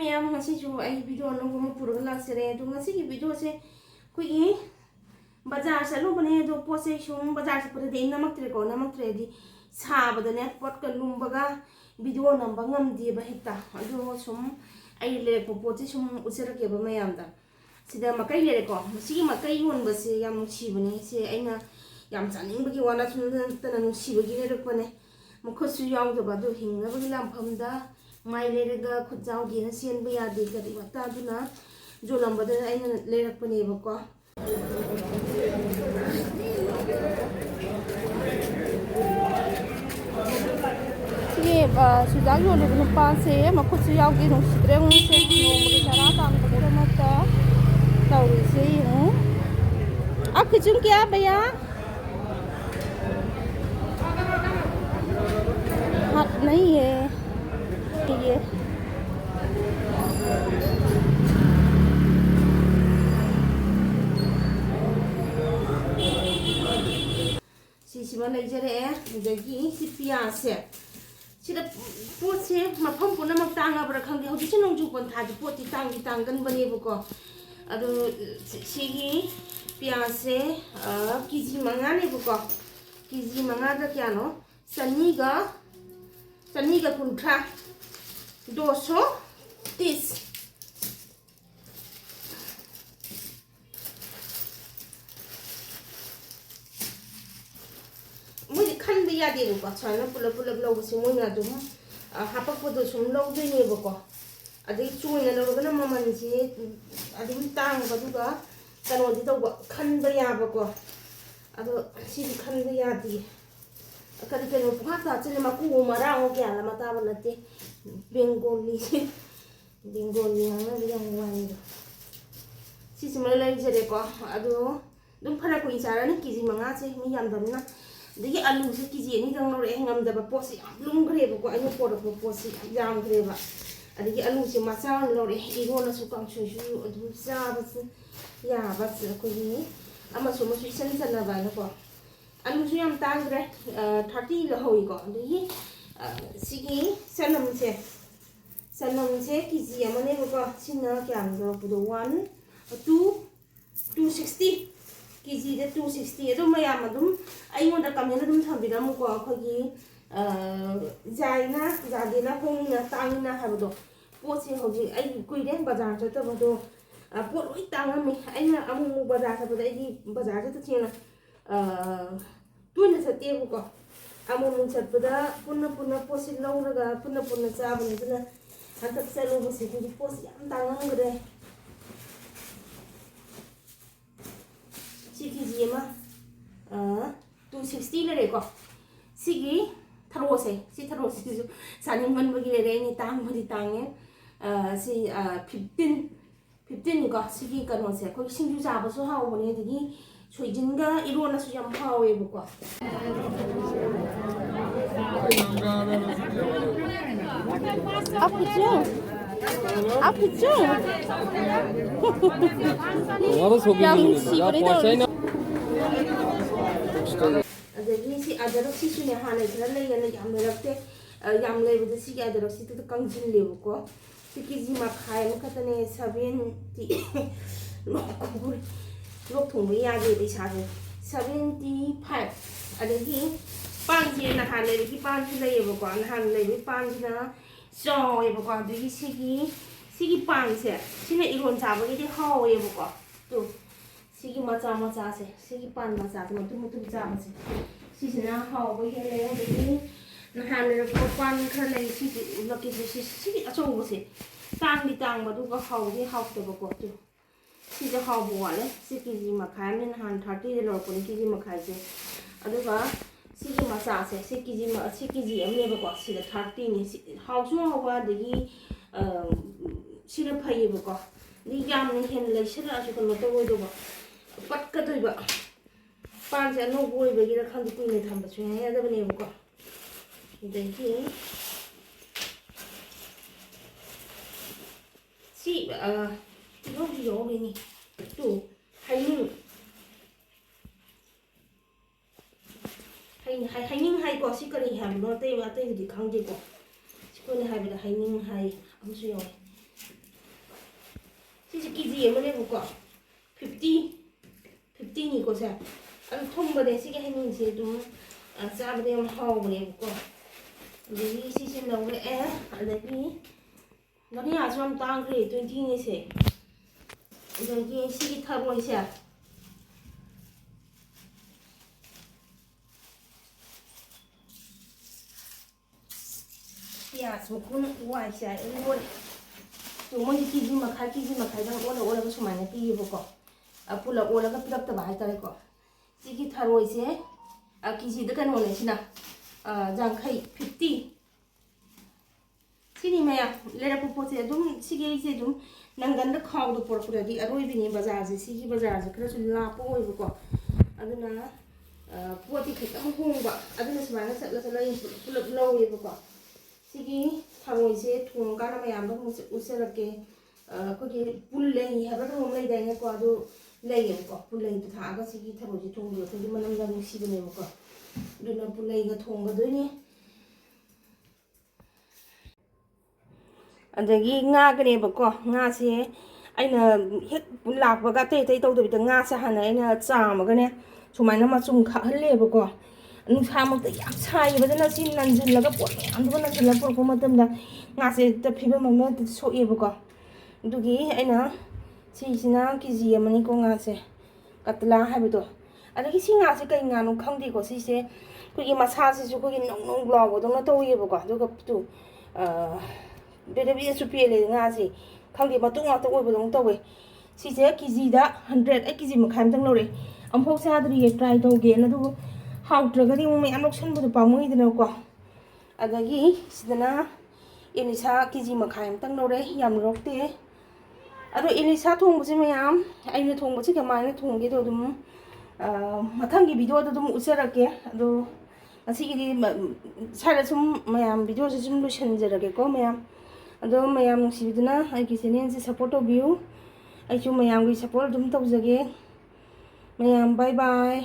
Ma'am ngasiju ai video no pura laksere to ngasi video se kui bazar chalu bane do pose shum bazar se pura de namak tre di sa badane pot ka lumbaga video number ngam di ba hita ado sum ai le po che sum usera ke ba mayam da sida makai le ko si makai won ba se yam chi bane se aina yam chaning ba ki wana sun ta na si ba gi le ko ne mukhosu yaw da ba do hinga ba lam pham da mai leire khujau gi na sen ba ya de gadi wata duna jo lamba da aina leirak pane ba ko ye ba sudah yo le no pa se ma khujau yaw gi no sidre un se no mo sara tam ko da mata tau se hu ak khujum kya bhaiya हाथ नहीं है ये सिसिबा लेजरे दगी सि पियासे सिदा पोसे मफम पुना मक तांगा बरा खंगे होदि से नोंजु पन थाजि पोति तांगन बने बको अदो सिगी पियासे केजी मंगा ने बको केजी मंगा दा क्या नो सनी का कुंठा 230 मुझे खन भी याद है वो अच्छा पुलब लोग से मुझे ना जो हापक वो तो सुन लोग भी नहीं बको अभी चुने लोग ना मम्मन से अभी तांग बदुगा तनों दी तो खन भी याद बको अभी सीधी खन भी याद है कभी कभी पुहा था चले माकू मरा हो गया ला मता बनते बेंगोली हमें भी हम वाले सिसी में ले जरे को अदो दुम फरा कोई सारा ने किसी मंगा से मी याम दमना देखिए आलू से किसी नहीं दंग रे हंगम दबा पोसी लुंग करे बको अनु पोर पोसी जाम करे बा अदि आलू से मसा लो रे इगो ना सु कांग सु अदु सा बस या बस कोई अमा सु मसु सन सन ना बा ना को आलू से हम तांग रे 30 लो होई को देखिए सिगी सनम से किजी अमने बको सिना क्या लो पुदो 260 किजी दे 260 अदो मयाम अदुम अइमोदा कमेना दुम थबिरम को अखोगी जाइना जादेना होंगना तांगना हाबदो पोसे होजी आई कुइरे बाजार चतबदो पोट लोई तांगमी अइना अमु बाजार चतबदो आई बाजार चतचेना तुन सतेबु को अमु चतबदा पुन्ना पोसे लौरगा पुन्ना चाबने दुना हतक चलो बसे कुदी पोसे याम तांगंगरे सिगी मा 260 ले को सिगी थरोसे सि थरोसे जो सानिंग मन बगी ले नि तांग बदी तांगे सि 15 को सिगी कनो से को सिंजु जाबो सो हाव बने दगी सोइजिनगा इरोना सु याम हावे बको आप किचो वारो सोगी या अदगी सी अदरक सी सुने हाने खरा लेयना याम रखते याम लेबद सी अदरक सी तो कंजिन लेबको सी केजी मा खाय मखतने 70 लोक थोंबे यागे बेसागे 75 अदगी पांजी ना हाने की पांजी लेबको हान लेबे पांजी ना जोयबको अदगी सिगी पांसे सिने इरोन चाबगे हावेबको तो सिगी मचा से सिगी पान मचा तो मुतु चाबसे सिजना हावे हेले अदगी नहान ले पान खर ले सिगी लकी सिगी अचौबसे तांग बदुगा हावे हावतबको तो सिजा हावबो वाले सि केजी मखाय ने नहान 30 ले लोपन केजी मखाय से अदुगा सिगी मचा से सि केजी अमनेबको सिदा 30 नि हावसु हावा दगी सिरा फैयबको नि याम ने हेन ले सिरा अजु कनो तो ओइदोबो पटका दोइबा पान से नो बोय बगिरा खंद कुइने थंबसु हे यादबनेबको देखि सी यो बेनी तो हाइनिंग हाइ को सि करी हम नो ते वा ते दि खंगे को सिकोने हाइबदा हाइनिंग हाइ अमसु यो This is easy. I'm going to 50 ni ko sa. Ang thumba de sige hanin se dum sa ba de haw ba ne ko. Ni si sin law le ala ni ngani a som tang kre 20 ni se. Idan ki si tharo isa. Ya so kun wa isa ni so mo ni ki ma khai dang ola ba sumai na pi ba ko. Pula ola ka pilap ta ba hai tare ko. Sigi tharoi se kg da kan wala sina jang khai 50 sini maya lera popo se dum sigi se dum nangan da khaw do por pura di aroi bini bazar se sigi bazar se kra su la po oi ko aduna poti khita hung ba aduna sma na sala pulap low ye ko sigi tharoi se thung ka na mayam ba mu se usarake ko ki pulle hi ha ba do mai dai ne ko adu leire ko pullei to tha ga sigi tharo ji thong do to manam ga si bane ko duna pullei ga thong ga do ni adagi nga ga ne ba ko nga se aina hek lak ba ga te to do bi nga sa hana aina cha ma ga ne sumai na ma chung kha halle ba ko nu sa ma ta yam sai ba na sin nan jin la ga por am do na jin la por ko ma tam da nga se ta phi ba ma ma so e ba ko dugi aina sina kg amani ko nga se katla habido adagi si nga se kai nga no khangdi ko si se ko gi masa se su ko gi nong nong blow bo dong na to ye bo ko do ka tu be su pele nga se khangdi ma tu nga to oi bo dong to we si se kg da 100 ai kg ma kham tang lo re am phok sa dri ye try to ge na du how tra ga di mo me am lok san bo pa mo i de ko adagi sidana inisa kg ma kham tang lo re yam rok te ado ilisa thong bu mayam aina thong bu ke mai thong ge do dum mathang gi video do dum usarake ado asi gi sara sum mayam video se sum lu shanjarake ko mayam ado mayam sibiduna ai ki channel se support of view ai chu mayam gi support dum tawjage mayam bye bye